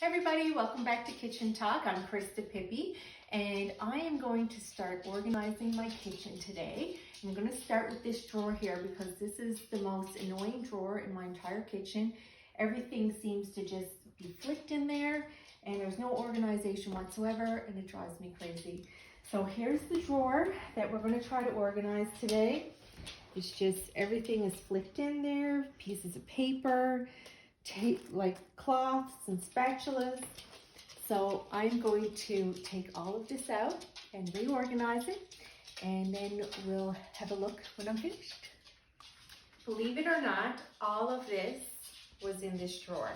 Hey everybody, welcome back to Kitchen Talk. I'm Krista Pippi and I am going to start organizing my kitchen today. I'm going to start with this drawer here because this is the most annoying drawer in my entire kitchen. Everything seems to just be flipped in there and there's no organization whatsoever and it drives me crazy. So here's the drawer that we're going to try to organize today. It's just everything is flipped in there, pieces of paper, like cloths and spatulas. So I'm going to take all of this out and reorganize it, and then we'll have a look when I'm finished. Believe it or not, all of this was in this drawer.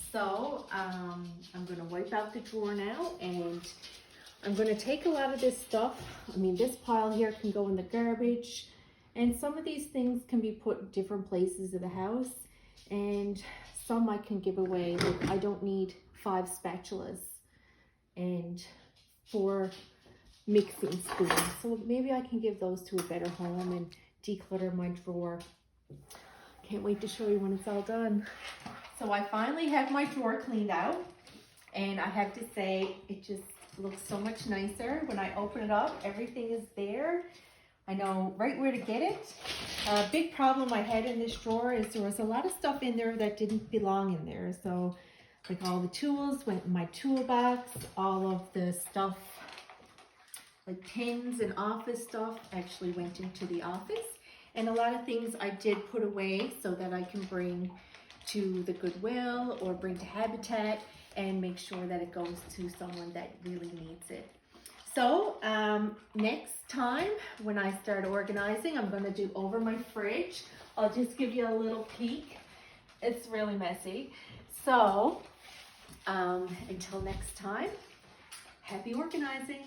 So I'm going to wipe out the drawer now, and I'm going to take a lot of this stuff. I mean, this pile here can go in the garbage, and some of these things can be put in different places of the house. And some I can give away. Like I don't need 5 spatulas and 4 mixing spoons. So maybe I can give those to a better home and declutter my drawer. Can't wait to show you when it's all done. So I finally have my drawer cleaned out. And I have to say, it just looks so much nicer. When I open it up, everything is there. I know right where to get it. A big problem I had in this drawer is there was a lot of stuff in there that didn't belong in there. So like all the tools went in my toolbox, all of the stuff like pins and office stuff actually went into the office. And a lot of things I did put away so that I can bring to the Goodwill or bring to Habitat and make sure that it goes to someone that really needs it. So next time when I start organizing, I'm going to do over my fridge. I'll just give you a little peek. It's really messy. So until next time, happy organizing.